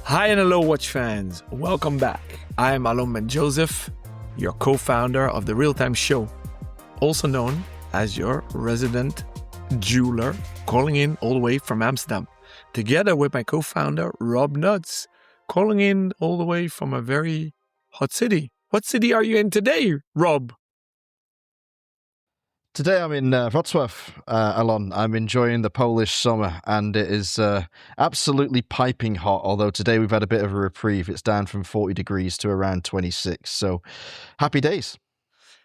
Hi and hello, Watch fans. Welcome back. I am Alon Ben Joseph, your co-founder of the Real-Time Show, also known as your resident jeweler, calling in all the way from Amsterdam, together with my co-founder, Rob Nuts, calling in all the way from a very hot city. What city are you in today, Rob? Today I'm in Wrocław, Alon. I'm enjoying the Polish summer, and it is absolutely piping hot, although today we've had a bit of a reprieve. It's down from 40 degrees to around 26, so happy days.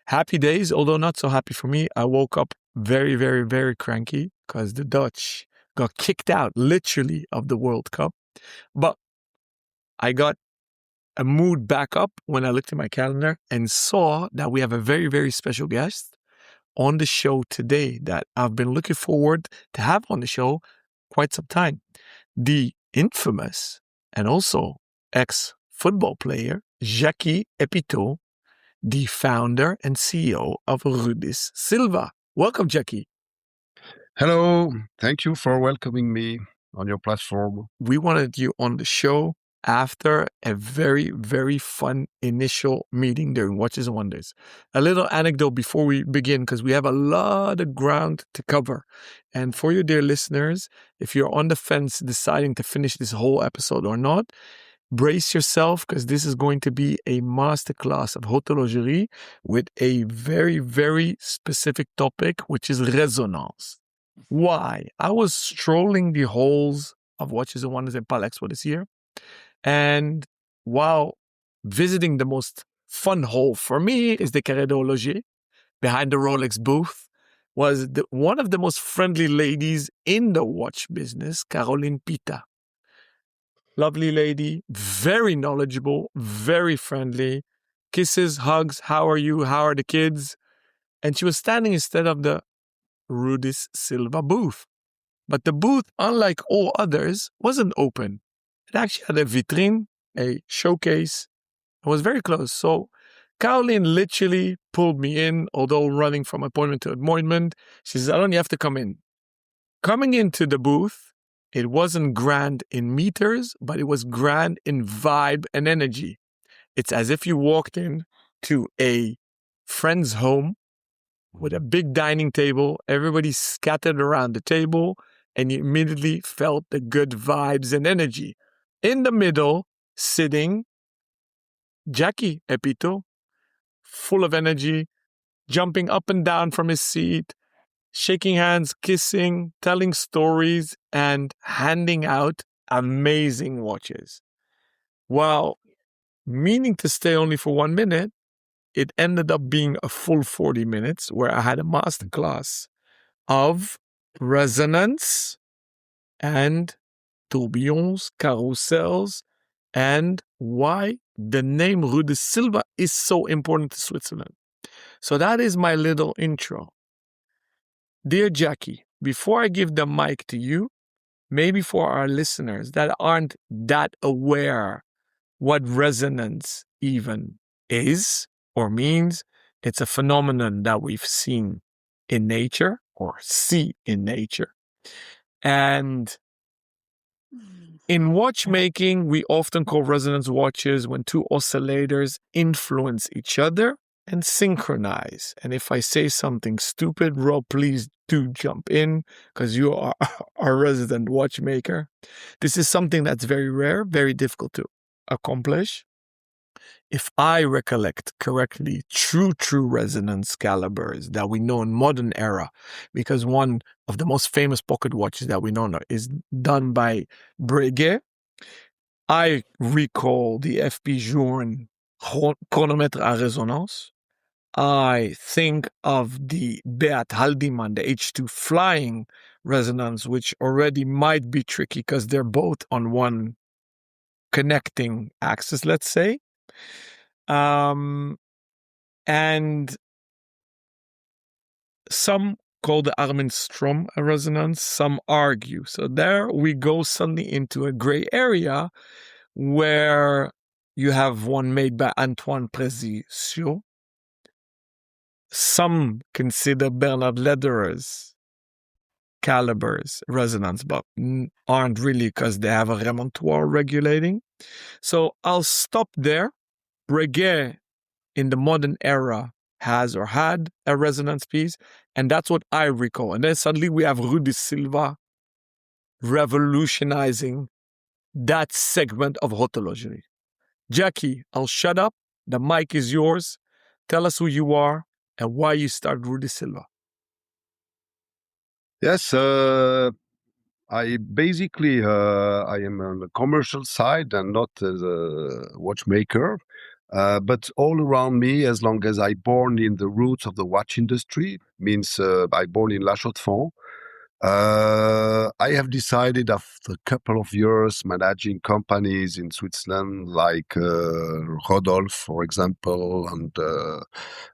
Happy days, although not so happy for me. I woke up very, very, very cranky because the Dutch got kicked out, literally, of the World Cup. But I got a mood back up when I looked at my calendar and saw that we have a very, very special guest on the show today that I've been looking forward to have on the show quite some time. The infamous and also ex-football player, Jacky Epitaux, the founder and CEO of Rudis, Sylva. Welcome, Jacky. Hello, thank you for welcoming me on your platform. We wanted you on the show after a very, very fun initial meeting during Watches and Wonders. A little anecdote before we begin, because we have a lot of ground to cover. And for you, dear listeners, if you're on the fence deciding to finish this whole episode or not, brace yourself, because this is going to be a masterclass of horlogerie with a very, very specific topic, which is resonance. Why? I was strolling the halls of Watches and Wonders at Palais Expo this year. And while visiting the most fun hall for me is the Carré d'Horloger, behind the Rolex booth, was one of the most friendly ladies in the watch business, Caroline Pita. Lovely lady, very knowledgeable, very friendly. Kisses, hugs, how are you? How are the kids? And she was standing instead of the Rudis Sylva booth. But the booth, unlike all others, wasn't open. It actually had a vitrine, a showcase. It was very close. So Caroline literally pulled me in, although running from appointment to appointment. She says, Alon, you have to come in. Coming into the booth, it wasn't grand in meters, but it was grand in vibe and energy. It's as if you walked in to a friend's home with a big dining table, everybody scattered around the table, and you immediately felt the good vibes and energy. In the middle, sitting, Jacky Epitaux, full of energy, jumping up and down from his seat, shaking hands, kissing, telling stories, and handing out amazing watches. While meaning to stay only for 1 minute, it ended up being a full 40 minutes where I had a masterclass of resonance and tourbillons, carousels, and why the name Rudis Sylva is so important to Switzerland. So that is my little intro. Dear Jacky, before I give the mic to you, maybe for our listeners that aren't that aware what resonance even is or means, it's a phenomenon that we've seen in nature or see in nature. And in watchmaking, we often call resonance watches when two oscillators influence each other and synchronize. And if I say something stupid, Rob, please do jump in because you are our resident watchmaker. This is something that's very rare, very difficult to accomplish. If I recollect correctly, true resonance calibers that we know in modern era, because one of the most famous pocket watches that we know is done by Breguet. I recall the FP Journe chronomètre à résonance. I think of the Beat Haldiman, the H2 flying resonance, which already might be tricky because they're both on one connecting axis, let's say. And some call the Armin Strom a resonance, some argue. So there we go suddenly into a gray area where you have one made by Antoine Précieux. Some consider Bernard Lederer's calibers resonance, but aren't really because they have a remontoire regulating. So I'll stop there. Breguet in the modern era has or had a resonance piece, and that's what I recall. And then suddenly we have Rudis Sylva revolutionizing that segment of horologerie. Jacky, I'll shut up. The mic is yours. Tell us who you are and why you started Rudis Sylva. Yes, I basically I am on the commercial side and not as a watchmaker. But all around me, as long as I born in the roots of the watch industry, means I born in La Chaux-de-Fonds. I have decided after a couple of years managing companies in Switzerland like Rodolphe, for example, and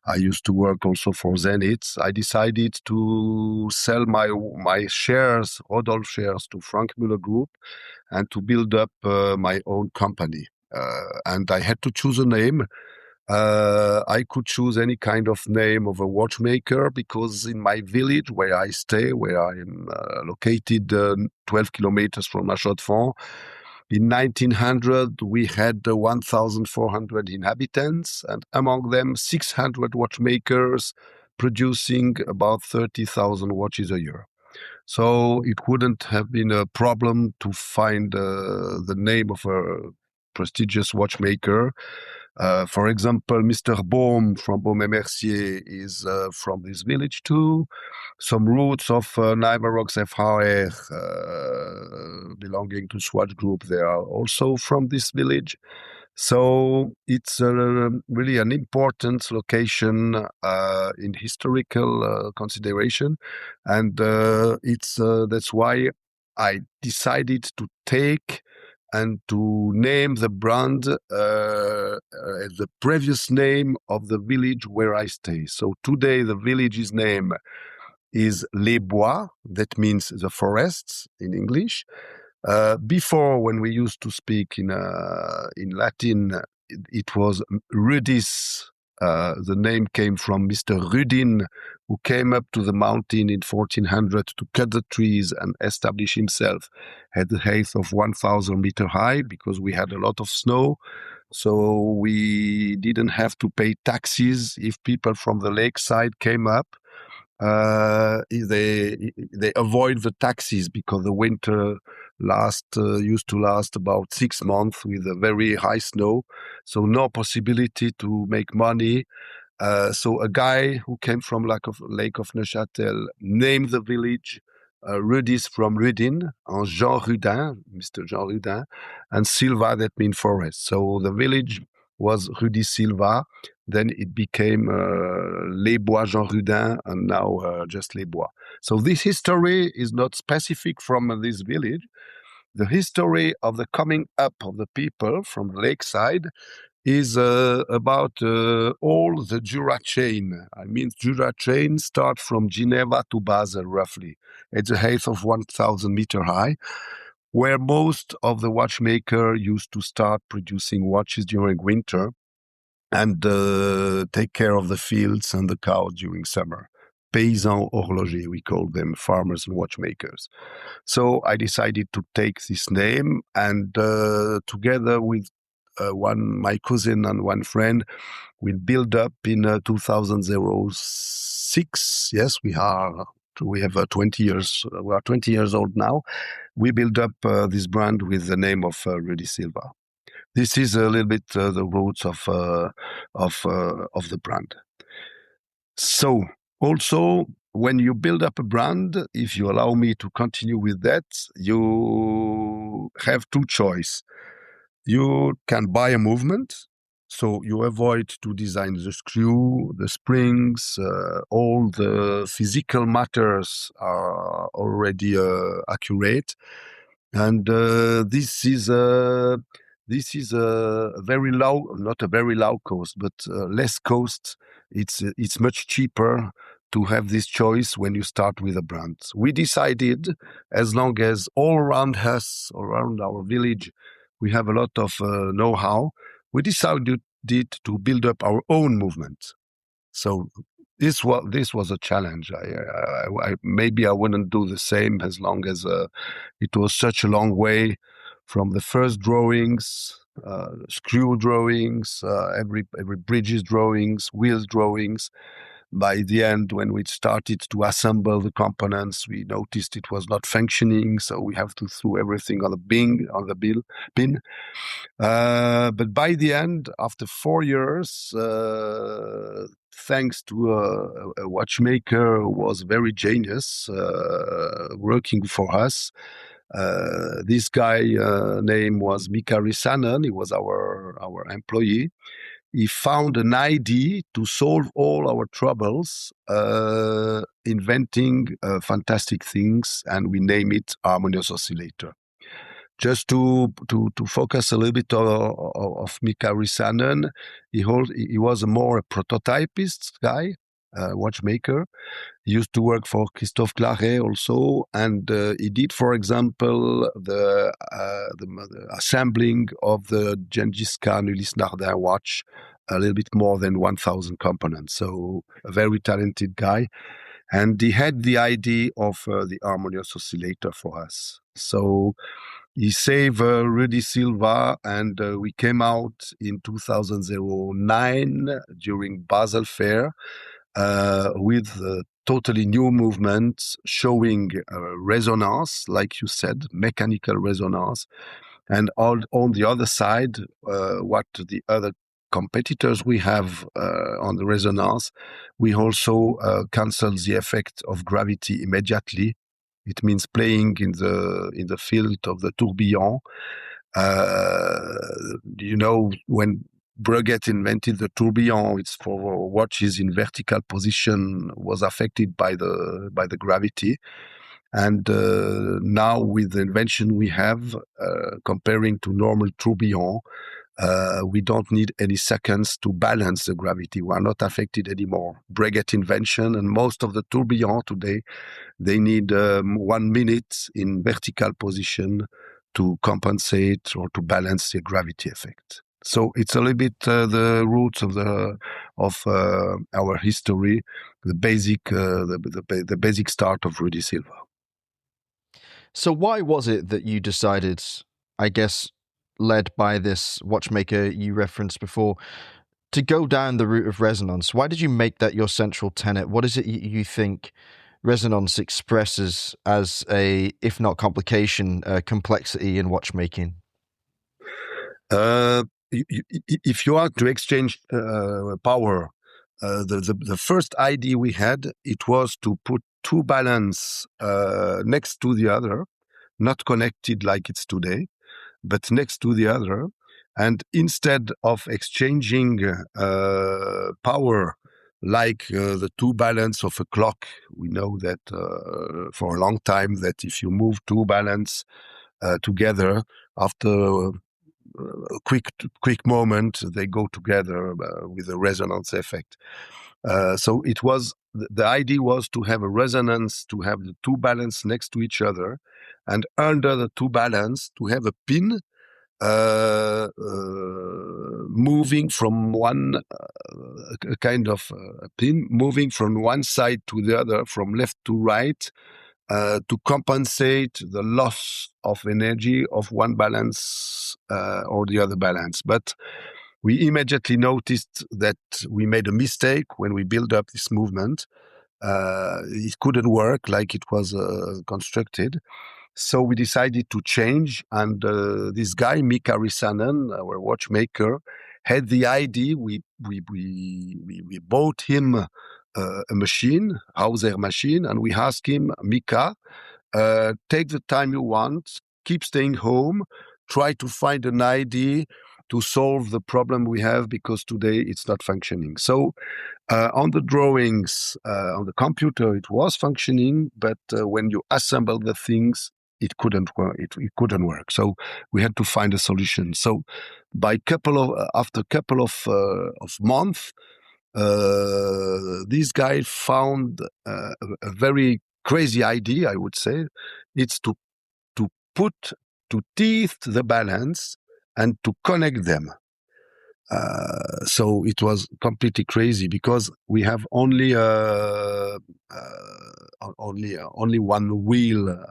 I used to work also for Zenith. I decided to sell my shares, Rodolphe shares, to Frank Müller Group and to build up my own company. And I had to choose a name. I could choose any kind of name of a watchmaker because in my village where I stay, where I am located 12 kilometers from La Chaux-de-Fonds, in 1900 we had 1,400 inhabitants, and among them 600 watchmakers producing about 30,000 watches a year. So it wouldn't have been a problem to find the name of a prestigious watchmaker. For example, Mr. Baume from Baume et Mercier is from this village too. Some roots of Nijmerox FHR belonging to Swatch Group, they are also from this village. So it's really an important location in historical consideration, and that's why I decided to take and to name the brand the previous name of the village where I stay. So today the village's name is Les Bois, that means the forests in English. Before, when we used to speak in Latin, it was Rudis. The name came from Mr. Rudin, who came up to the mountain in 1400 to cut the trees and establish himself at the height of 1,000 meter high because we had a lot of snow. So we didn't have to pay taxes if people from the lakeside came up. They avoid the taxes because the winter used to last about 6 months with a very high snow, so no possibility to make money. So a guy who came from Lake of Neuchâtel named the village Rudis from Rudin, and Jean Rudin, Mr. Jean Rudin, and Sylva, that means forest. So the village was Rudis Sylva. Then it became Les Bois Jean Rudin, and now just Les Bois. So this history is not specific from this village. The history of the coming up of the people from the lakeside is about all the Jura chain. I mean, Jura chain start from Geneva to Basel, roughly, at the height of 1,000 meter high, where most of the watchmaker used to start producing watches during winter and take care of the fields and the cows during summer. Paysans horlogers, we call them, farmers and watchmakers. So I decided to take this name, and together with my cousin and one friend, we built up in 2006. Yes, we have 20 years. We are 20 years old now. We built up this brand with the name of Rudis Sylva. This is a little bit the roots of the brand. So also, when you build up a brand, if you allow me to continue with that, you have two choices. You can buy a movement, so you avoid to design the screw, the springs, all the physical matters are already accurate, and this is a very low, not a very low cost, but less cost. It's much cheaper to have this choice when you start with a brand. We decided, as long as all around us, around our village, we have a lot of know-how, we decided to build up our own movement. So this was a challenge. I maybe I wouldn't do the same as long as it was such a long way from the first drawings, screw drawings, every bridges drawings, wheels drawings. By the end, when we started to assemble the components, we noticed it was not functioning, so we have to throw everything on the bin. But by the end, after 4 years, thanks to a watchmaker who was very genius, working for us, this guy name was Mika Risanen. He was our employee. He found an idea to solve all our troubles, inventing fantastic things, and we name it harmonious oscillator. Just to focus a little bit of Mika Risanen, he was a more prototypist guy, watchmaker. He used to work for Christophe Claret also, and he did, for example, the assembling of the Gengis Khan Ulysse Nardin watch, a little bit more than 1,000 components. So a very talented guy. And he had the idea of the harmonious oscillator for us. So he saved Rudis Sylva, and we came out in 2009 during Basel Fair with totally new movements showing resonance, like you said, mechanical resonance. And on the other side, what the other competitors we have on the resonance, we also cancel the effect of gravity immediately. It means playing in the field of the tourbillon. When Breguet invented the tourbillon, it's for watches in vertical position, was affected by the gravity. And now with the invention we have, comparing to normal tourbillon, we don't need any seconds to balance the gravity. We are not affected anymore. Breguet invention, and most of the tourbillon today, they need 1 minute in vertical position to compensate or to balance the gravity effect. So it's a little bit the roots of our history, the basic start of Rudis Sylva. So why was it that you decided, I guess, led by this watchmaker you referenced before, to go down the route of resonance? Why did you make that your central tenet? What is it you think resonance expresses as a, if not complication, complexity in watchmaking? If you are to exchange power, the first idea we had, it was to put two balance next to the other, not connected like it's today, but next to the other. And instead of exchanging power like the two balance of a clock, we know that for a long time that if you move two balance together, after a quick moment, they go together with a resonance effect. So it was the idea was to have a resonance, to have the two balance next to each other, and under the two balance to have a pin moving from one a kind of a pin moving from one side to the other, from left to right, to compensate the loss of energy of one balance or the other balance. But we immediately noticed that we made a mistake when we built up this movement. It couldn't work like it was constructed. So we decided to change, and this guy, Mika Risanen, our watchmaker, had the idea. We bought him a machine, Hauser machine, and we asked him, Mika, take the time you want, keep staying home, try to find an idea to solve the problem we have, because today it's not functioning. So on the drawings, on the computer, it was functioning, but when you assemble the things, it couldn't work. It couldn't work. So we had to find a solution. So after a couple of months, this guy found a very crazy idea, I would say. It's to teeth the balance and to connect them. So it was completely crazy because we have only one wheel,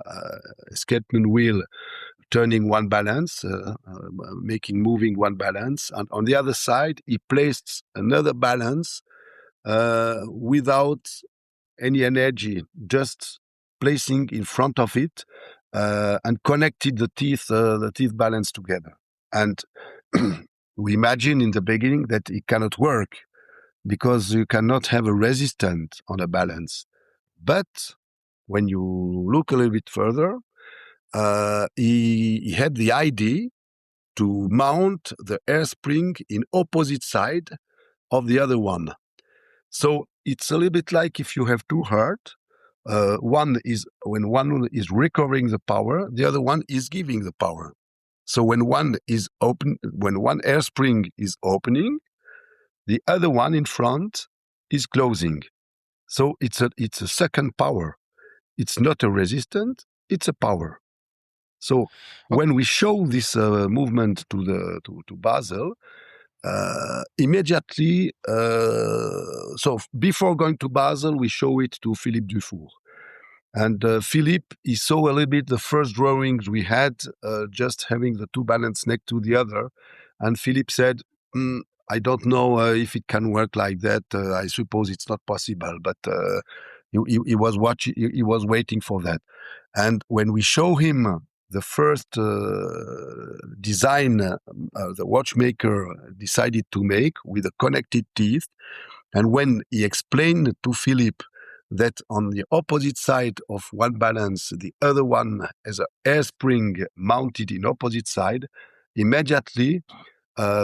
escapement wheel, turning one balance, moving one balance, and on the other side he placed another balance without any energy, just placing in front of it and connected the teeth balance together. And we imagine in the beginning that it cannot work because you cannot have a resistance on a balance. But when you look a little bit further, he had the idea to mount the air spring in opposite side of the other one. So it's a little bit like if you have two hearts. One is when one is recovering the power, the other one is giving the power. So when one is open, when one air spring is opening, the other one in front is closing. So it's a second power. It's not a resistance, it's a power. So when we show this movement to Basel, immediately, so before going to Basel, we show it to Philippe Dufour. And Philippe, he saw a little bit the first drawings we had, just having the two balance next to the other. And Philippe said, I don't know if it can work like that. I suppose it's not possible, but he was watching. He was waiting for that. And when we show him the first design, the watchmaker decided to make with a connected teeth, and when he explained to Philippe that on the opposite side of one balance, the other one has an air spring mounted in opposite side, immediately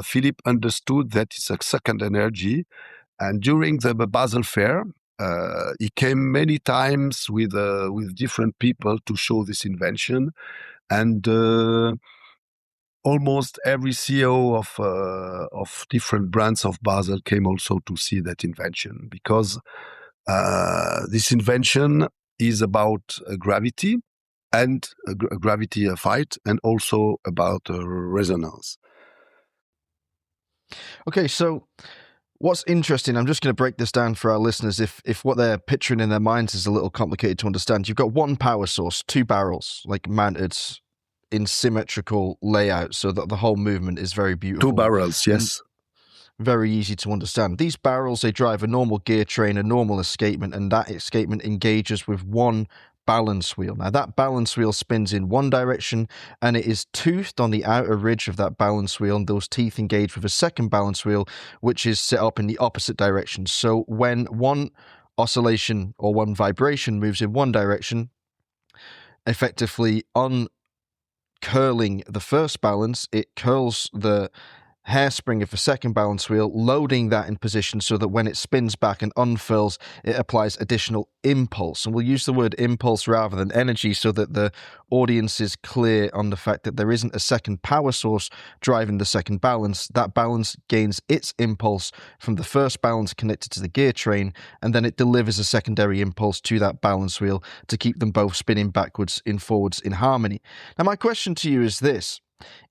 Philippe understood that it's a second energy. And during the Basel Fair, he came many times with different people to show this invention. And almost every CEO of different brands of Basel came also to see that invention, because this invention is about gravity and gravity fight, and also about resonance. Okay, so what's interesting, I'm just going to break this down for our listeners if what they're picturing in their minds is a little complicated to understand. You've got one power source, two barrels, like mounted in symmetrical layout, so that the whole movement is very beautiful. Two barrels, yes. Very easy to understand. These barrels, they drive a normal gear train, a normal escapement, and that escapement engages with one balance wheel. Now, that balance wheel spins in one direction, and it is toothed on the outer ridge of that balance wheel, and those teeth engage with a second balance wheel, which is set up in the opposite direction. So when one oscillation or one vibration moves in one direction, effectively uncurling the first balance, it curls the hairspring of the second balance wheel, loading that in position so that when it spins back and unfurls, it applies additional impulse. And we'll use the word impulse rather than energy so that the audience is clear on the fact that there isn't a second power source driving the second balance. That balance gains its impulse from the first balance connected to the gear train, and then it delivers a secondary impulse to that balance wheel to keep them both spinning backwards and forwards in harmony. Now, my question to you is this.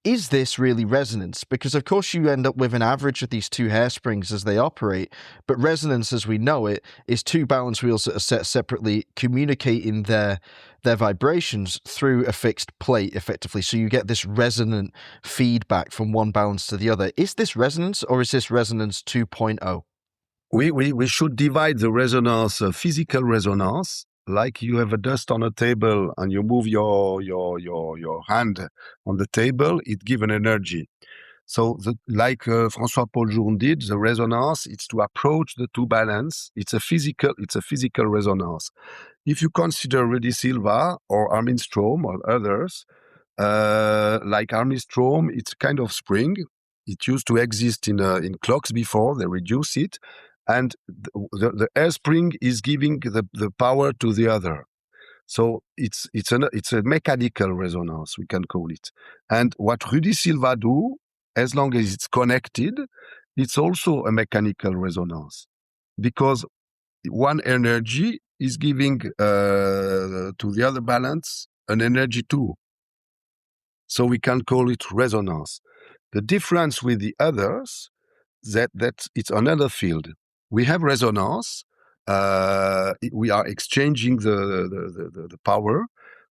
Is this really resonance? Because, of course, you end up with an average of these two hairsprings as they operate, but resonance, as we know it, is two balance wheels that are set separately, communicating their vibrations through a fixed plate, effectively. So you get this resonant feedback from one balance to the other. Is this resonance, or is this resonance 2.0? We should divide the resonance, physical resonance, like you have a dust on a table and you move your hand on the table, it gives an energy. So like François Paul Journe did, the resonance, it's to approach the two balance. It's a physical resonance. If you consider Rudis Sylva or Armin Strom or others, like Armin Strom, it's kind of spring. It used to exist in clocks before, they reduce it. And the air spring is giving the power to the other. So it's a mechanical resonance, we can call it. And what Rudis Sylva do, as long as it's connected, it's also a mechanical resonance, because one energy is giving to the other balance an energy too. So we can call it resonance. The difference with the others that it's another field. We have resonance. We are exchanging the power,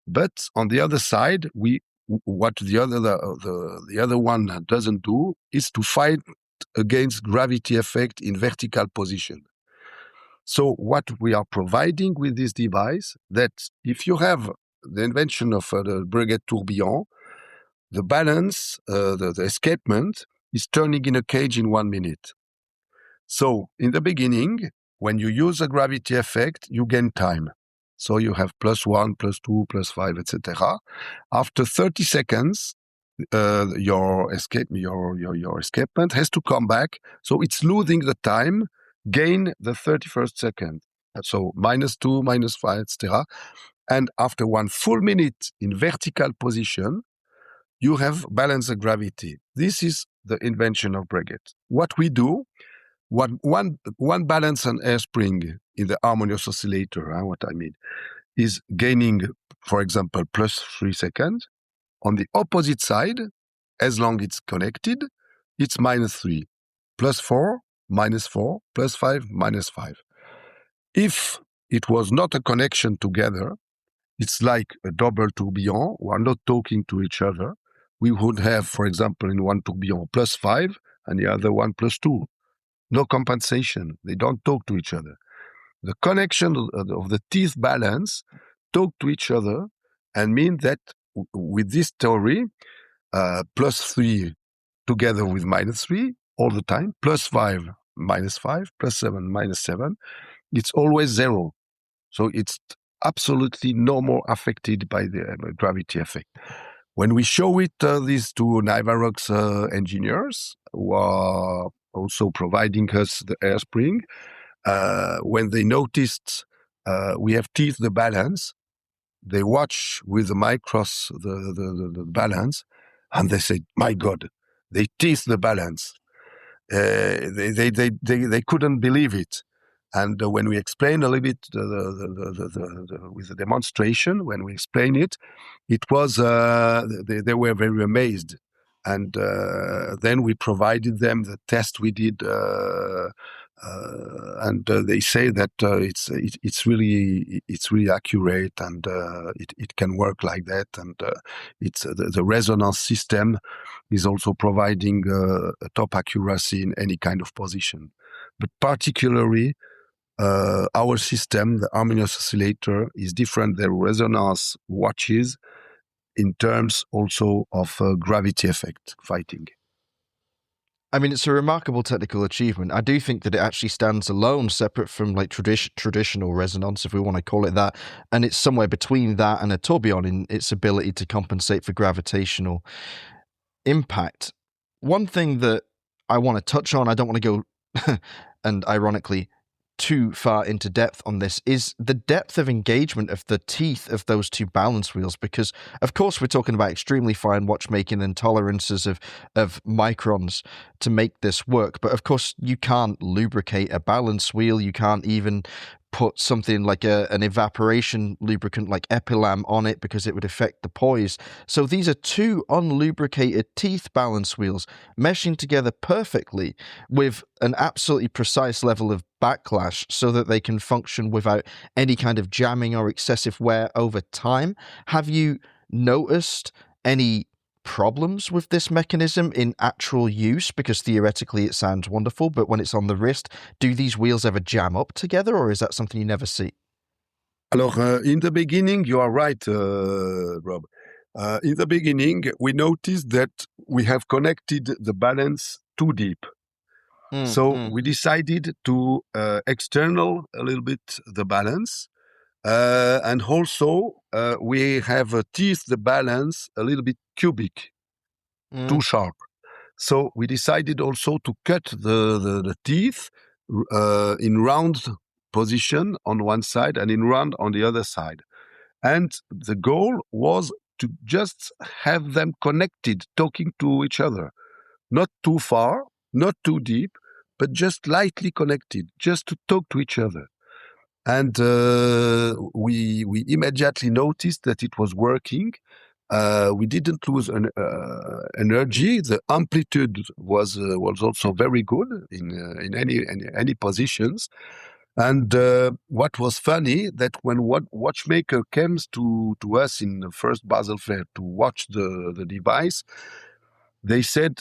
but on the other side, what the other one doesn't do is to fight against gravity effect in vertical position. So what we are providing with this device, that if you have the invention of the Breguet tourbillon, the balance, the escapement is turning in a cage in 1 minute. So in the beginning, when you use a gravity effect, you gain time. So you have +1, +2, +5, etc. After 30 seconds, your escapement has to come back. So it's losing the time, gain the 31st second. So -2, -5, etc. And after 1 full minute in vertical position, you have balance the gravity. This is the invention of Breguet. What we do, one balance and air spring in the harmonious oscillator, what I mean, is gaining, for example, +3 seconds. On the opposite side, as long it's connected, it's -3, +4, -4, +5, -5. If it was not a connection together, it's like a double tourbillon. We are not talking to each other. We would have, for example, in one tourbillon +5 and the other one +2. No compensation. They don't talk to each other. The connection of the teeth balance talk to each other and mean that with this theory, +3 together with -3 all the time, +5, -5, +7, -7, it's always 0. So it's absolutely no more affected by the gravity effect. When we show it these to Nivarox engineers who are also providing us the air spring, when they noticed we have teeth the balance, they watch with the micros the balance, and they say, "My God, they teeth the balance." They couldn't believe it. And when we explain a little bit with the demonstration, when we explain it, it was they were very amazed. And then we provided them the test we did, and they say that it's really accurate, and it can work like that. And it's the resonance system is also providing a top accuracy in any kind of position, but particularly. Our system, the harmonious oscillator, is different than resonance watches in terms also of gravity effect fighting. I mean, it's a remarkable technical achievement. I do think that it actually stands alone, separate from like traditional resonance, if we want to call it that. And it's somewhere between that and a tourbillon in its ability to compensate for gravitational impact. One thing that I want to touch on, I don't want to go, and ironically, too far into depth on this, is the depth of engagement of the teeth of those two balance wheels, because of course we're talking about extremely fine watchmaking and tolerances of microns to make this work, but of course you can't lubricate a balance wheel. You can't even put something like an evaporation lubricant like Epitaux on it because it would affect the poise. So these are two unlubricated teeth balance wheels meshing together perfectly with an absolutely precise level of backlash so that they can function without any kind of jamming or excessive wear over time. Have you noticed any problems with this mechanism in actual use? Because theoretically it sounds wonderful, but when it's on the wrist, do these wheels ever jam up together, or is that something you never see? Alors, in the beginning, you are right, Rob. In the beginning, we noticed that we have connected the balance too deep. So we decided to external a little bit the balance. And also, we have teased the balance a little bit cubic, too sharp. So we decided also to cut the teeth in round position on one side and in round on the other side. And the goal was to just have them connected, talking to each other. Not too far, not too deep, but just lightly connected, just to talk to each other. And we immediately noticed that it was working. We didn't lose energy. The amplitude was also very good in any positions. And what was funny that when watchmaker comes to us in the first Basel Fair to watch the device, they said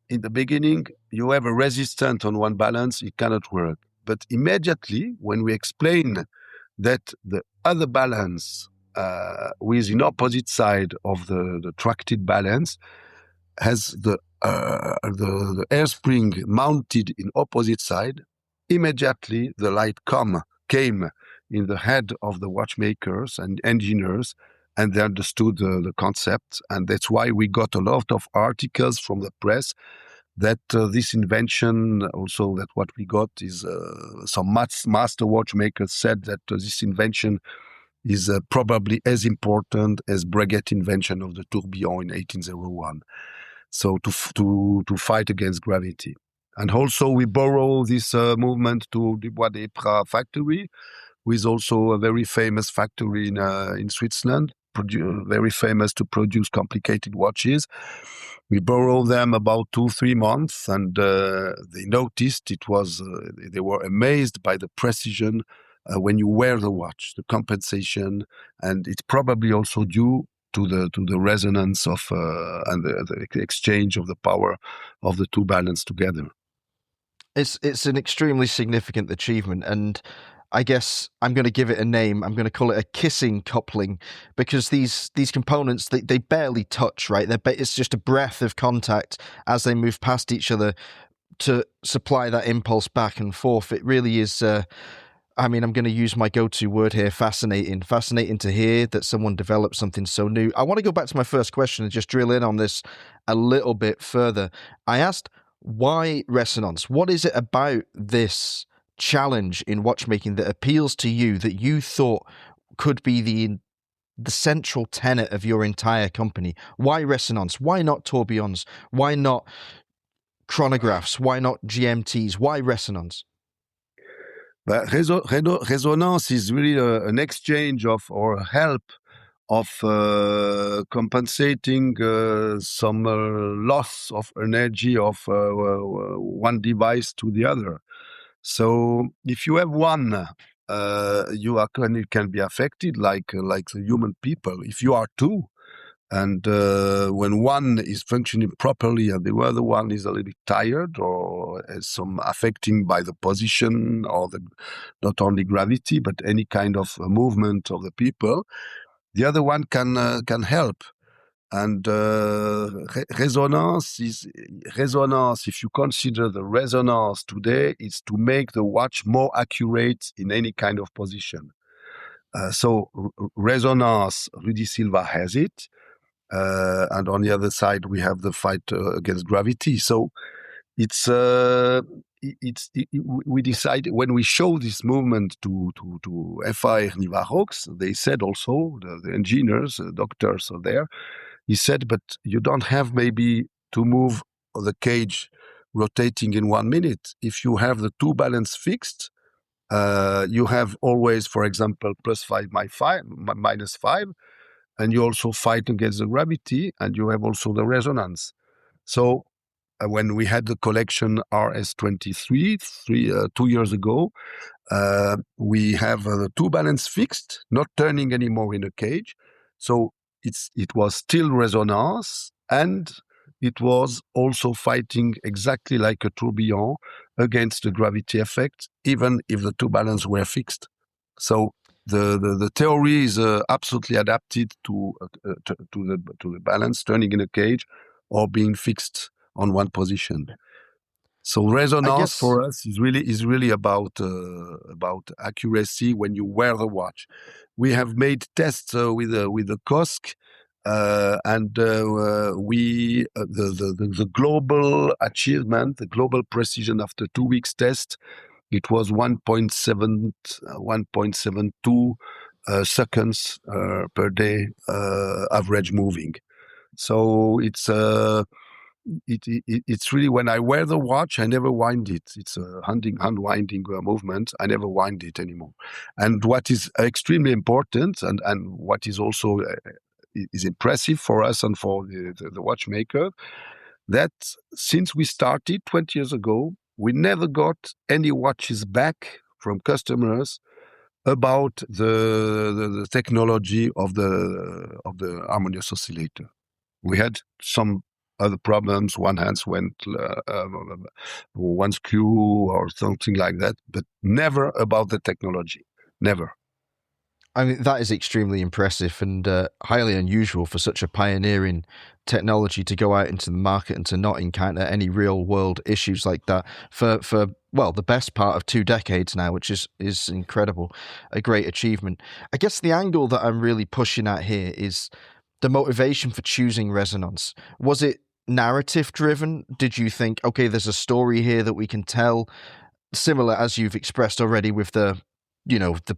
in the beginning, you have a resistant on one balance, it cannot work. But immediately, when we explain that the other balance with an opposite side of the tracted balance has the air spring mounted in opposite side, immediately the light came in the head of the watchmakers and engineers, and they understood the concept. And that's why we got a lot of articles from the press that this invention, also that what we got is some master watchmakers said that this invention is probably as important as Breguet invention of the tourbillon in 1801. So to fight against gravity. And also we borrow this movement to the Bois d'Ypres factory, with also a very famous factory in Switzerland, very famous to produce complicated watches. We borrowed them about 2-3 months, and they noticed it was. They were amazed by the precision when you wear the watch, the compensation, and it's probably also due to the resonance of and the exchange of the power of the two balance together. It's an extremely significant achievement, and I guess I'm going to give it a name. I'm going to call it a kissing coupling, because these components, they barely touch, right? It's just a breath of contact as they move past each other to supply that impulse back and forth. It really is. I'm going to use my go-to word here, fascinating. Fascinating to hear that someone developed something so new. I want to go back to my first question and just drill in on this a little bit further. I asked, why Resonance? What is it about this challenge in watchmaking that appeals to you, that you thought could be the central tenet of your entire company? Why Resonance? Why not tourbillons? Why not chronographs? Why not GMTs? Why Resonance? But resonance is really an exchange of or help of compensating some loss of energy of one device to the other. So if you have one, you can be affected like the human people. If you are two, and when one is functioning properly and the other one is a little bit tired or has some affecting by the position or not only gravity but any kind of movement of the people, the other one can help. And resonance, if you consider the resonance today, is to make the watch more accurate in any kind of position. So resonance, Rudis Sylva has it. And on the other side, we have the fight against gravity. So we decided when we show this movement to FR Nivarox, they said also, the engineers, doctors are there, he said, but you don't have maybe to move the cage rotating in 1 minute. If you have the two balance fixed, you have always, for example, +5, -5, and you also fight against the gravity, and you have also the resonance. So when we had the collection RS23 2 years ago, we have the two balance fixed, not turning anymore in a cage. So it was still resonance, and it was also fighting exactly like a tourbillon against the gravity effect, even if the two balance were fixed. So the theory is absolutely adapted to the balance, turning in a cage or being fixed on one position. So resonance for us is really about accuracy when you wear the watch. We have made tests with the COSC, and the global achievement, the global precision after 2 weeks test, it was 1.72 seconds per day average moving. So it's really, when I wear the watch, I never wind it. It's a hand winding movement. I never wind it anymore. And what is extremely important, and what is also is impressive for us and for the watchmaker, that since we started 20 years ago, we never got any watches back from customers about the technology of the harmonious oscillator. We had some other problems. One hands went one screw or something like that, but never about the technology. Never. I mean, that is extremely impressive and highly unusual for such a pioneering technology to go out into the market and to not encounter any real world issues like that for well, the best part of 2 decades now, which is incredible, a great achievement. I guess the angle that I'm really pushing at here is the motivation for choosing Resonance. Was it narrative driven? Did you think, okay, there's a story here that we can tell, similar as you've expressed already with the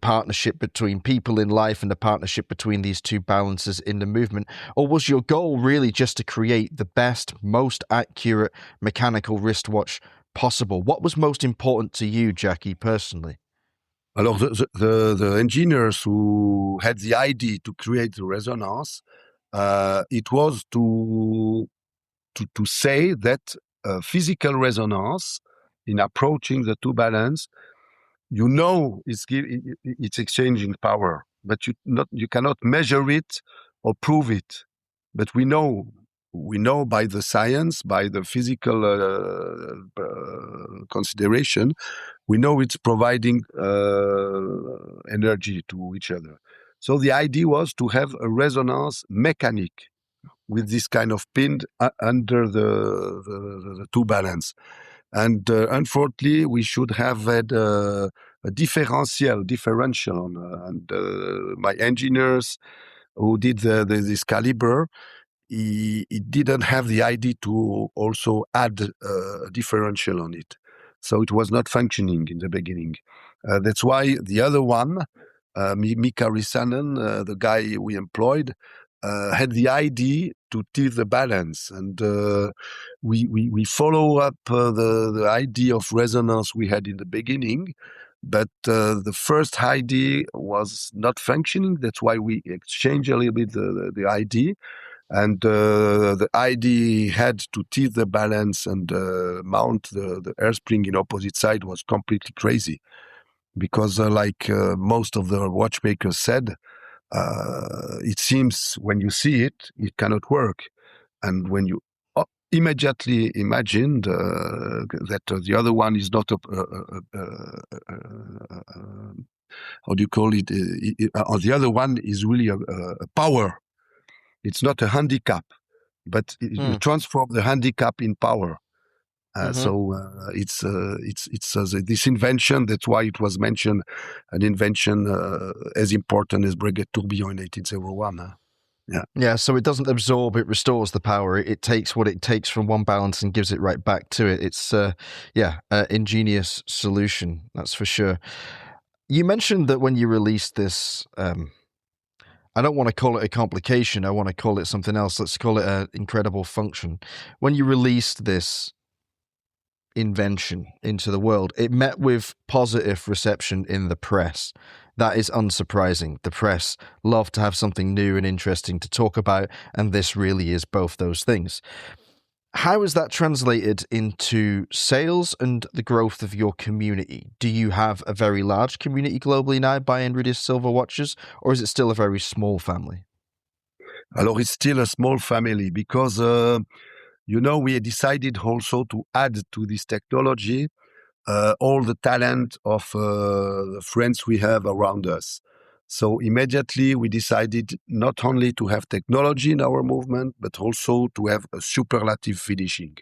partnership between people in life and the partnership between these two balances in the movement? Or was your goal really just to create the best, most accurate mechanical wristwatch possible? What was most important to you, Jacky, personally? Alors, the engineers who had the idea to create the resonance, it was to say that physical resonance in approaching the two balance, it's exchanging power, but you cannot measure it or prove it. But we know by the science, by the physical consideration, we know it's providing energy to each other. So the idea was to have a resonance mechanic with this kind of pin under the two balance. And unfortunately, we should have had a differential. And my engineers who did this caliber, he didn't have the idea to also add a differential on it. So it was not functioning in the beginning. That's why the other one, Mika Risanen, the guy we employed, had the idea to tilt the balance. And we follow up the idea of resonance we had in the beginning, but the first idea was not functioning. That's why we exchanged a little bit the idea. And the idea had to tilt the balance and mount the air spring in opposite side was completely crazy. Because like most of the watchmakers said, it seems when you see it, it cannot work. And when you immediately imagined that the other one is not how do you call it? The other one is really a power. It's not a handicap, but you transform the handicap in power. So it's this invention. That's why it was mentioned, an invention as important as Breguet tourbillon in 1801. Yeah, so it doesn't absorb, it restores the power. It takes what it takes from one balance and gives it right back to it. It's, an ingenious solution, that's for sure. You mentioned that when you released this, I don't want to call it a complication, I want to call it something else. Let's call it an incredible function. When you released this invention into the world, it met with positive reception in the press. That is unsurprising. The press love to have something new and interesting to talk about, and this really is both those things. How is that translated into sales and the growth of your community? Do you have a very large community globally now buying Rudis Sylva watches, or is it still a very small family? Alors, it's still a small family because, we decided also to add to this technology all the talent of the friends we have around us. So immediately we decided not only to have technology in our movement, but also to have a superlative finishing.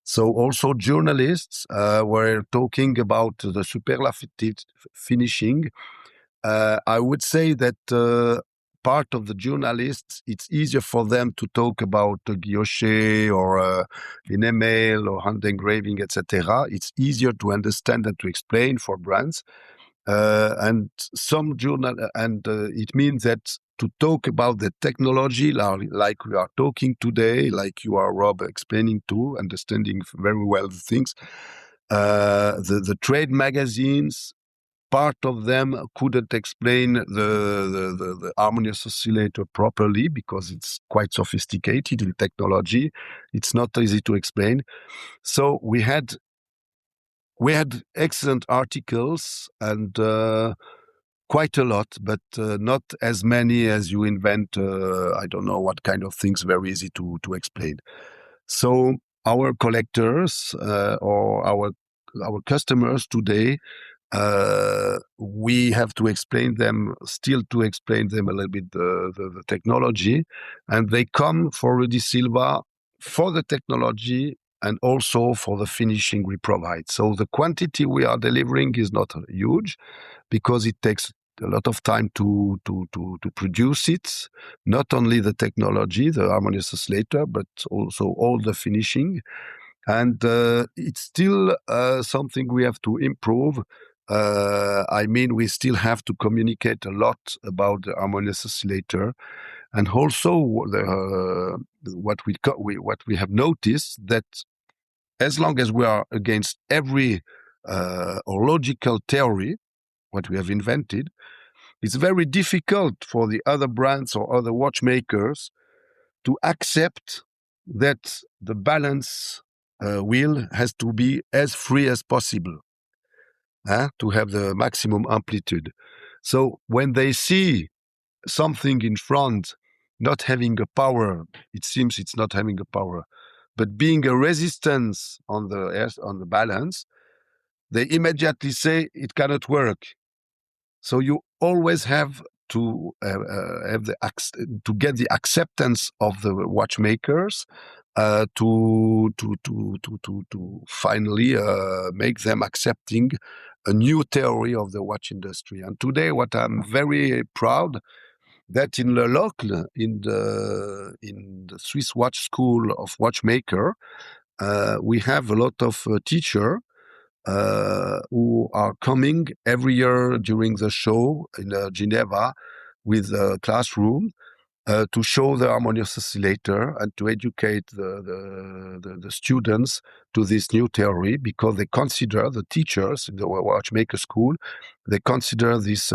So also journalists were talking about the superlative finishing. I would say that part of the journalists, it's easier for them to talk about guilloche or enamel or hand engraving, etc. It's easier to understand and to explain for brands. And some it means that to talk about the technology, like we are talking today, like you are, Rob, explaining too, understanding very well the things. The trade magazines part of them couldn't explain the harmonious oscillator properly because it's quite sophisticated in technology. It's not easy to explain. So we had excellent articles and quite a lot, but not as many as you invent. I don't know what kind of things very easy to explain. So our collectors or our customers today, we have to explain them a little bit the technology, and they come for Rudis Sylva for the technology and also for the finishing we provide. So the quantity we are delivering is not huge because it takes a lot of time to produce it. Not only the technology, the harmonious oscillator, but also all the finishing. And it's still something we have to improve. I mean, we still have to communicate a lot about the harmonious oscillator, and also what we have noticed that as long as we are against every or logical theory, what we have invented, it's very difficult for the other brands or other watchmakers to accept that the balance wheel has to be as free as possible, to have the maximum amplitude. So when they see something in front not having a power, it seems it's not having a power, but being a resistance on the balance, they immediately say it cannot work. So you always have to have to get the acceptance of the watchmakers to finally make them accepting a new theory of the watch industry. And today, what I'm very proud that in Le Locle, in the Swiss Watch School of Watchmaker, we have a lot of teachers who are coming every year during the show in Geneva with a classroom to show the harmonious oscillator and to educate the students to this new theory, because they consider, the teachers in the watchmaker school, they consider this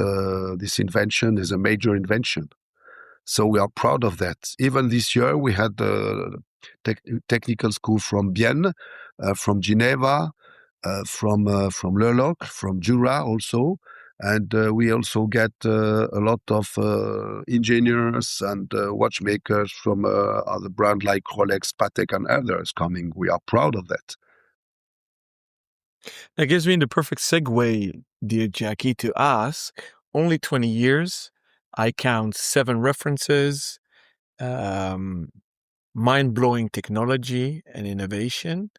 invention as a major invention. So we are proud of that. Even this year, we had the technical school from Bienne, from Geneva, from Le Locle, from Jura also. And we also get a lot of engineers and watchmakers from other brands like Rolex, Patek, and others coming. We are proud of that. That gives me the perfect segue, dear Jacky, to ask, only 20 years, I count 7 references, mind-blowing technology and innovation.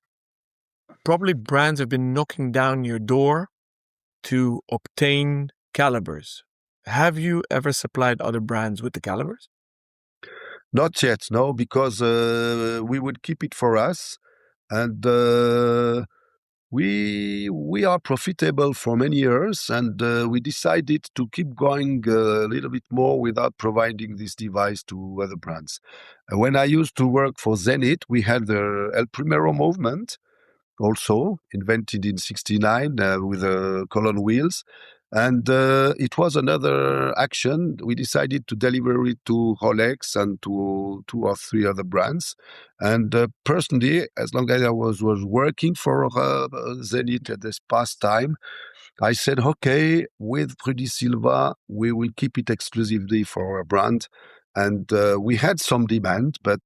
Probably brands have been knocking down your door to obtain calibers. Have you ever supplied other brands with the calibers? Not yet, no, because we would keep it for us. And we are profitable for many years, and we decided to keep going a little bit more without providing this device to other brands. When I used to work for Zenith, we had the El Primero movement, also invented in '69 with column wheels. And it was another action. We decided to deliver it to Rolex and to 2 or 3 other brands. And personally, as long as I was working for Zenith at this past time, I said, okay, with Rudis Sylva, we will keep it exclusively for our brand. And we had some demand, but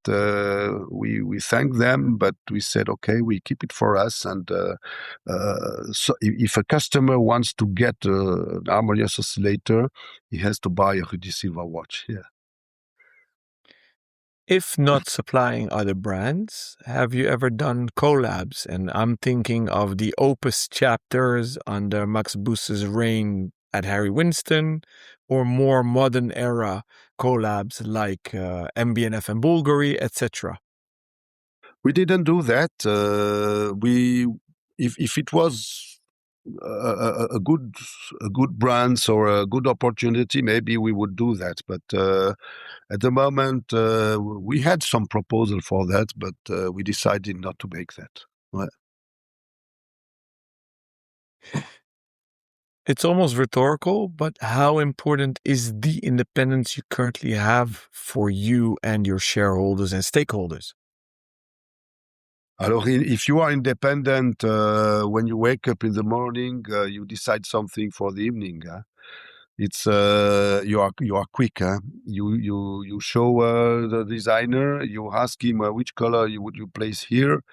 we thanked them, but we said, okay, we keep it for us. And so if a customer wants to get an harmonious oscillator, he has to buy a Rudis Sylva watch. Yeah. If not supplying other brands, have you ever done collabs? And I'm thinking of the Opus chapters under Max Boos's reign at Harry Winston, or more modern era collabs like MBNF and Bulgari, etc. We didn't do that. If it was a good brand or a good opportunity, maybe we would do that. But at the moment, we had some proposal for that, but we decided not to make that. Right. It's almost rhetorical, but how important is the independence you currently have for you and your shareholders and stakeholders? Alors, if you are independent, when you wake up in the morning, you decide something for the evening. It's you are quick. You show the designer. You ask him which color would you place here.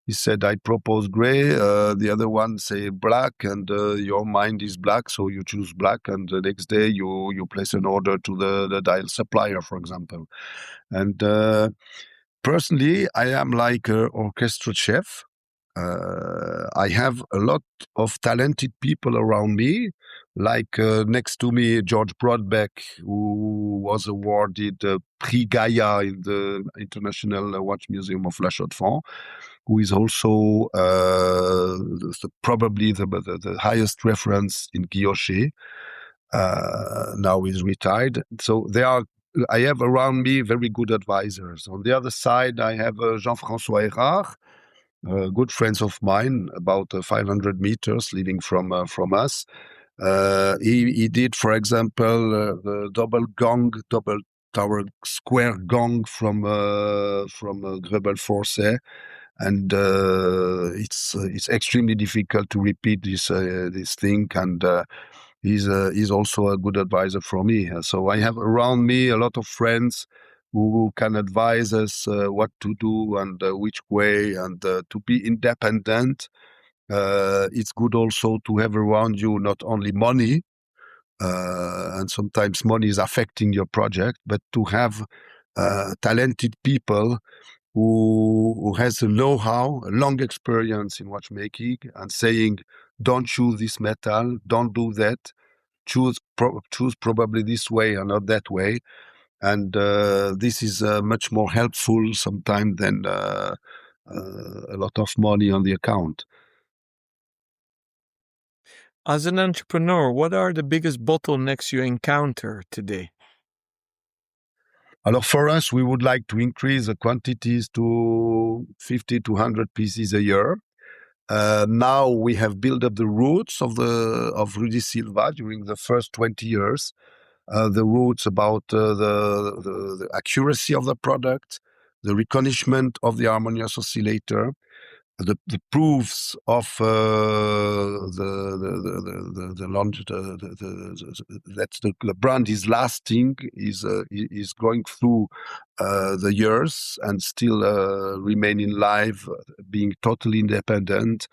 He said, I propose gray. The other one say black, and your mind is black, so you choose black. And the next day you place an order to the dial supplier, for example. And personally, I am like an orchestra chef. I have a lot of talented people around me, like next to me, George Broadbeck, who was awarded Prix Gaia in the International Watch Museum of La Chaux-de-Fonds, who is also probably the highest reference in guilloche. Now he's retired. So I have around me very good advisors. On the other side, I have Jean-François Erard, good friends of mine, about 500 meters living from us. He did, for example, the double tower square gong from Grebel Force, and it's extremely difficult to repeat this thing. And he's also a good advisor for me. So I have around me a lot of friends who can advise us what to do and which way, and to be independent. It's good also to have around you not only money, and sometimes money is affecting your project, but to have talented people who has a know-how, a long experience in watchmaking, and saying, don't choose this metal, don't do that, choose probably this way and not that way. And this is much more helpful sometimes than a lot of money on the account. As an entrepreneur, what are the biggest bottlenecks you encounter today? Alors for us, we would like to increase the quantities to 50 to 100 pieces a year. Now we have built up the roots of Rudis Sylva during the first 20 years. The roots about the accuracy of the product, the recognition of the harmonious oscillator, the proofs of that the brand is lasting, is going through the years and still remaining live, being totally independent,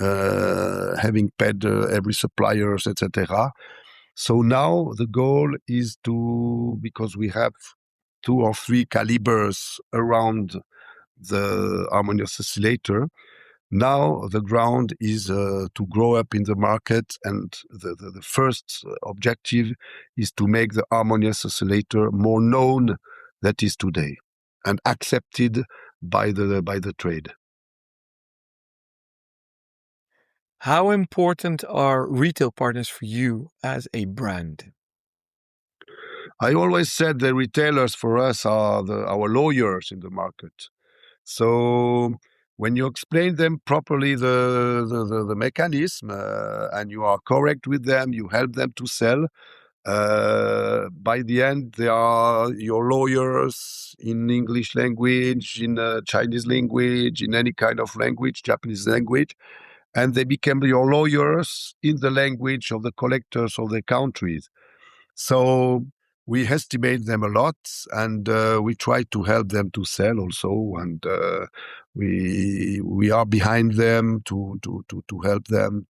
having paid every suppliers, etc. So now the goal is because we have 2 or 3 calibers around the harmonious oscillator. Now the ground is to grow up in the market, and the first objective is to make the harmonious oscillator more known than it is today and accepted by the trade. How important are retail partners for you as a brand? I always said the retailers for us are our lawyers in the market. So when you explain them properly the mechanism, and you are correct with them, you help them to sell. By the end, they are your lawyers in English language, in Chinese language, in any kind of language, Japanese language, and they become your lawyers in the language of the collectors of the countries. So we estimate them a lot, and we try to help them to sell also, and we are behind them to help them.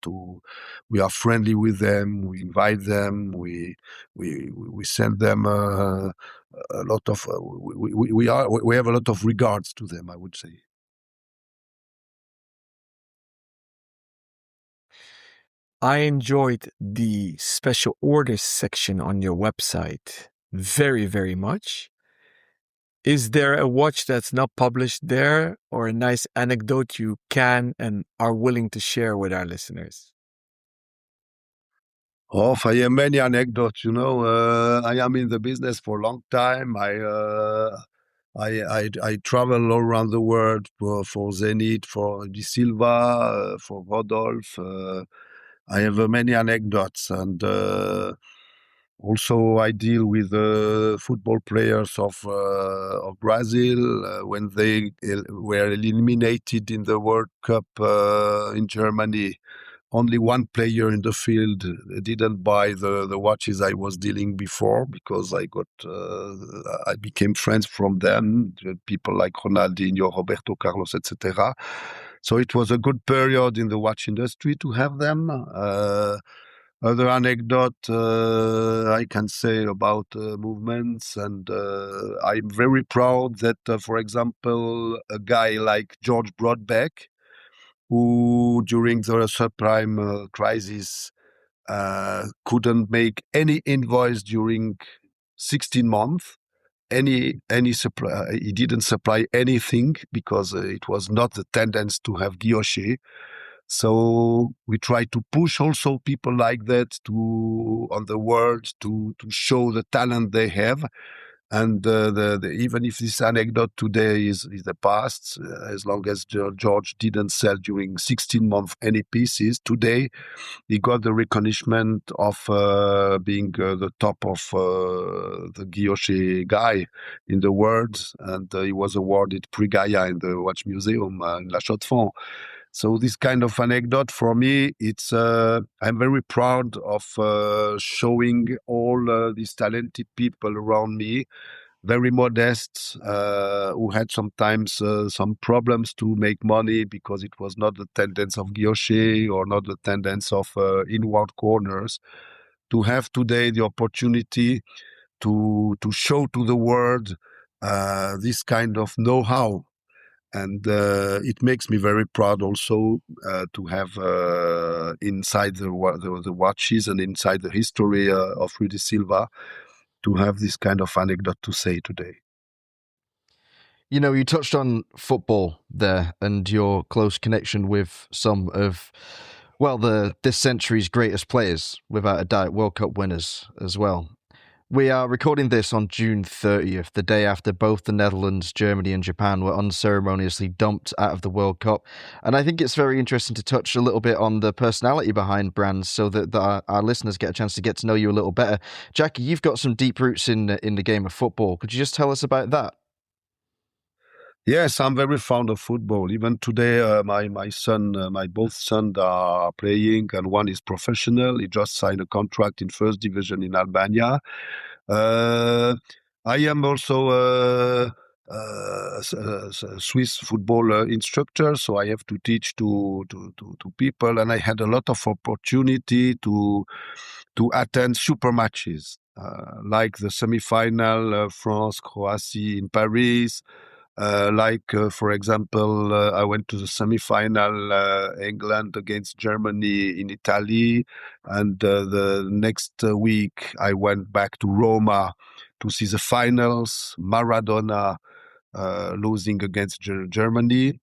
We are friendly with them. We invite them. We send them a lot of. We have a lot of regards to them, I would say. I enjoyed the special orders section on your website very, very much. Is there a watch that's not published there, or a nice anecdote you can and are willing to share with our listeners? Oh, I have many anecdotes. I am in the business for a long time. I travel all around the world for Zenith, for Di Silva, for Rodolphe. I have many anecdotes, and also I deal with football players of Brazil when they were eliminated in the World Cup in Germany. Only one player in the field didn't buy the watches I was dealing before, because I became friends from them, people like Ronaldinho, Roberto Carlos, etc. So it was a good period in the watch industry to have them. Other anecdote I can say about movements, and I'm very proud that, for example, a guy like George Broadbeck, who during the subprime crisis couldn't make any invoice during 16 months. Any supply, he didn't supply anything because it was not the tendency to have guilloche. So we try to push also people like that on the world to show the talent they have. And even if this anecdote today is the past, as long as George didn't sell during 16 months any pieces, today he got the recognition of being the top of the guilloche guy in the world, and he was awarded Prix Gaia in the Watch Museum in La Chaux-de-Fonds. So this kind of anecdote for me, it's I'm very proud of showing all these talented people around me, very modest, who had sometimes some problems to make money because it was not the tendency of guilloche or not the tendency of inward corners, to have today the opportunity to show to the world this kind of know-how. And it makes me very proud also to have inside the watches and inside the history of Rudis Sylva, to have this kind of anecdote to say today. You know, you touched on football there and your close connection with some of, well, this century's greatest players, without a doubt, World Cup winners as well. We are recording this on June 30th, the day after both the Netherlands, Germany and Japan were unceremoniously dumped out of the World Cup. And I think it's very interesting to touch a little bit on the personality behind brands so that our listeners get a chance to get to know you a little better. Jacky, you've got some deep roots in the game of football. Could you just tell us about that? Yes, I'm very fond of football. Even today, my both sons are playing, and one is professional. He just signed a contract in first division in Albania. I am also a Swiss football instructor, so I have to teach to people, and I had a lot of opportunity to attend super matches, like the semi-final France-Croatia in Paris. For example, I went to the semi-final England against Germany in Italy, and the next week I went back to Roma to see the finals, Maradona losing against Germany.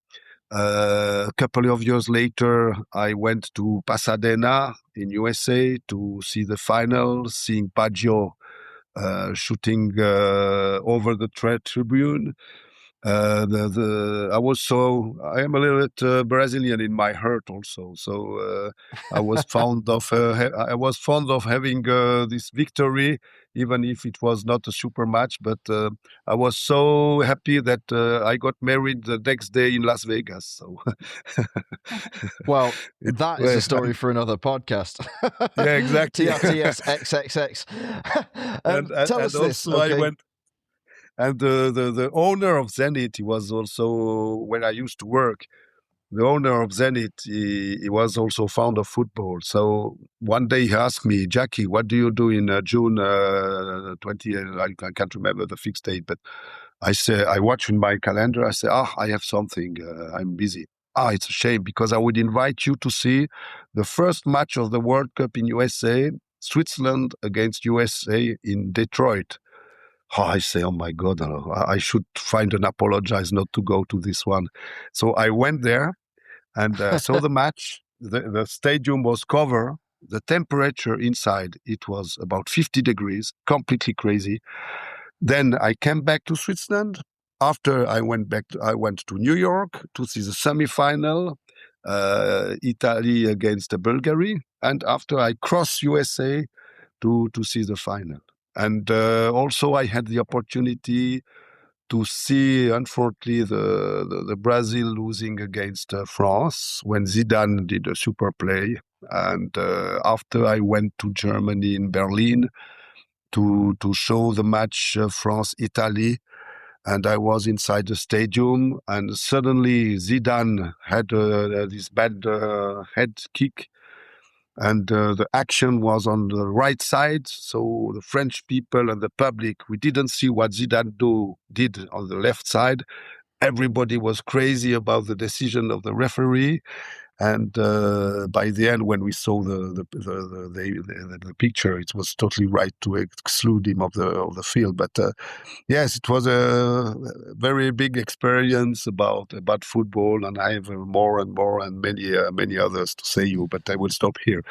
A couple of years later, I went to Pasadena in USA to see the final, seeing Baggio shooting over the tribune. I am a little bit Brazilian in my heart also. So I was fond of having this victory, even if it was not a super match. But I was so happy that I got married the next day in Las Vegas. So Well, that is a story for another podcast. Yeah, exactly. TRTS XXX. Tell us this. Also okay. I went. And the owner of Zenit, he was also, when I used to work, the owner of Zenit, he was also fond of football. So one day he asked me, Jacky, what do you do in June 20? I can't remember the fixed date, but I say, I watch in my calendar. I say, I have something. I'm busy. It's a shame, because I would invite you to see the first match of the World Cup in USA, Switzerland against USA in Detroit. I say, oh my God, I should find an apologize not to go to this one. So I went there and saw the match. The stadium was covered. The temperature inside, it was about 50 degrees, completely crazy. Then I came back to Switzerland. After I went to New York to see the semifinal. Italy against Bulgaria, and after I cross USA to see the final. And also I had the opportunity to see, unfortunately, the Brazil losing against France when Zidane did a super play. And after I went to Germany in Berlin to show the match France-Italy, and I was inside the stadium, and suddenly Zidane had this bad head kick, and the action was on the right side. So the French people and the public, we didn't see what Zidane did on the left side. Everybody was crazy about the decision of the referee. And by the end, when we saw the picture, it was totally right to exclude him of the field. But yes, it was a very big experience about football, and I have more and more and many others to say you. But I will stop here.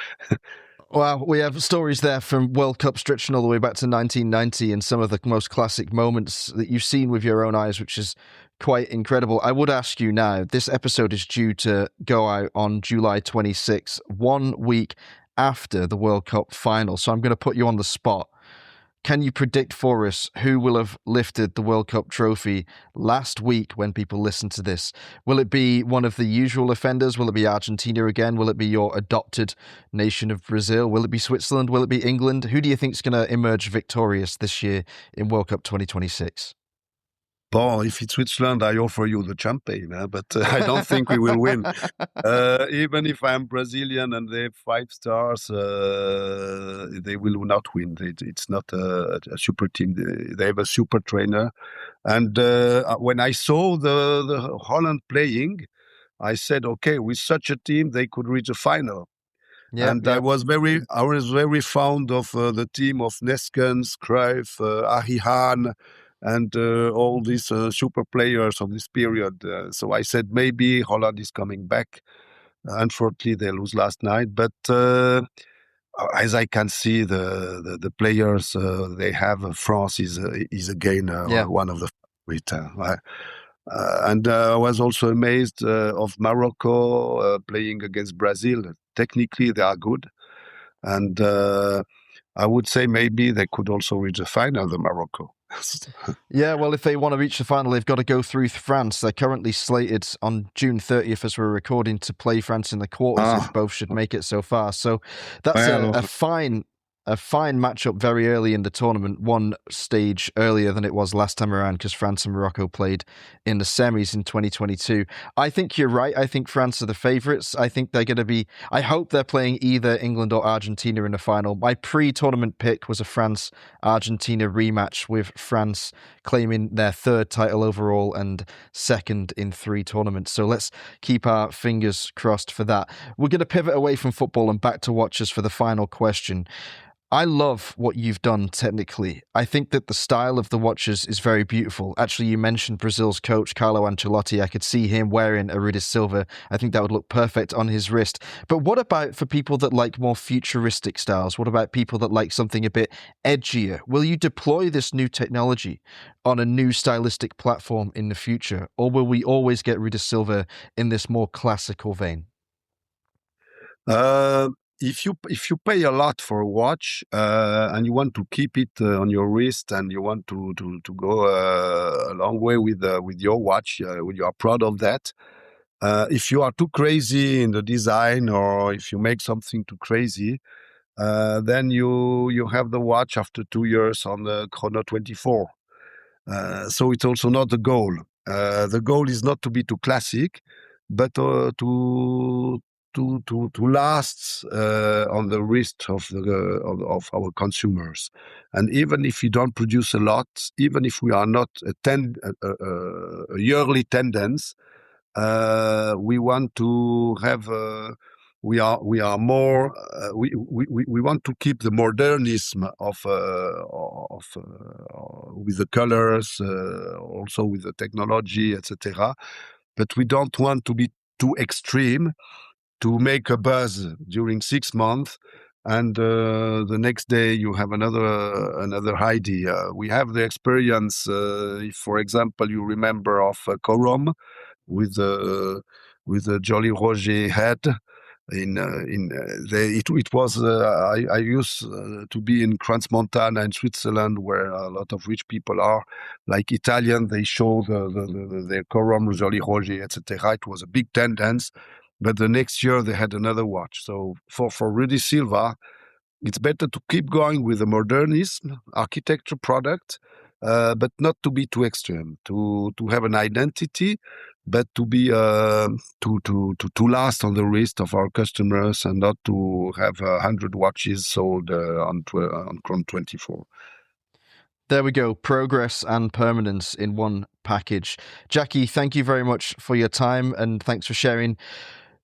Wow, we have stories there from World Cup stretching all the way back to 1990 and some of the most classic moments that you've seen with your own eyes, which is quite incredible. I would ask you now, this episode is due to go out on July 26th, 1 week after the World Cup final. So I'm going to put you on the spot. Can you predict for us who will have lifted the World Cup trophy last week when people listen to this? Will it be one of the usual offenders? Will it be Argentina again? Will it be your adopted nation of Brazil? Will it be Switzerland? Will it be England? Who do you think is going to emerge victorious this year in World Cup 2026? Bon, if it's Switzerland, I offer you the champagne, but I don't think we will win. Even if I'm Brazilian and they have 5 stars, they will not win. It's not a super team. They have a super trainer. And when I saw the Holland playing, I said, okay, with such a team, they could reach a final. I was very fond of the team of Neskens, Cruyff, Arie Haan, and all these super players of this period. So I said maybe Holland is coming back. Unfortunately, they lose last night, but as I can see, the players they have, France is again one of the favorites. And I was also amazed of Morocco playing against Brazil. Technically, they are good. And I would say maybe they could also reach the final, the Morocco. Yeah, well, if they want to reach the final, they've got to go through France. They're currently slated on June 30th, as we're recording, to play France in the quarters if both should make it so far. So that's a fine matchup very early in the tournament, one stage earlier than it was last time around, because France and Morocco played in the semis in 2022. I think you're right. I think France are the favourites. I think they're going to be... I hope they're playing either England or Argentina in the final. My pre-tournament pick was a France-Argentina rematch, with France claiming their 3rd title overall and 2nd in 3 tournaments. So let's keep our fingers crossed for that. We're going to pivot away from football and back to watchers for the final question. I love what you've done technically. I think that the style of the watches is very beautiful. Actually, you mentioned Brazil's coach, Carlo Ancelotti. I could see him wearing a Rudis Sylva. I think that would look perfect on his wrist. But what about for people that like more futuristic styles? What about people that like something a bit edgier? Will you deploy this new technology on a new stylistic platform in the future? Or will we always get Rudis Sylva in this more classical vein? If you pay a lot for a watch and you want to keep it on your wrist, and you want to go a long way with your watch, you are proud of that. If you are too crazy in the design, or if you make something too crazy, then you have the watch after 2 years on the Chrono 24. So it's also not the goal. The goal is not to be too classic, but to last on the wrist of our consumers. And even if we don't produce a lot, even if we are not a yearly tendency, we want to have. We are more. We want to keep the modernism of with the colors, also with the technology, etc. But we don't want to be too extreme, to make a buzz during 6 months, and the next day you have another idea. We have the experience, if, for example, you remember of Corom with with a Jolly Roger head. It was I used to be in Crans-Montana in Switzerland, where a lot of rich people are, like Italian. They show their Corum, Jolly Roger, etc. It was a big tendance, but the next year they had another watch. So for Rudis Sylva, it's better to keep going with the modernism architecture product, but not to be too extreme. To have an identity, but to be to last on the wrist of our customers, and not to have 100 watches sold on Chrome 24. There we go. Progress and permanence in one package. Jacky, thank you very much for your time, and thanks for sharing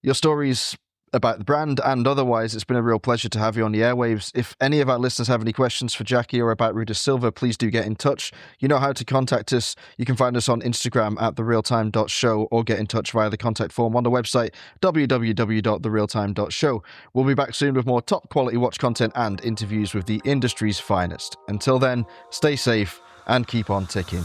your stories about the brand and otherwise. It's been a real pleasure to have you on the airwaves. If any of our listeners have any questions for Jacky or about Rudis Sylva, please do get in touch. You know how to contact us. You can find us on Instagram at therealtime.show, or get in touch via the contact form on the website www.therealtime.show. We'll be back soon with more top quality watch content and interviews with the industry's finest. Until then, stay safe and keep on ticking.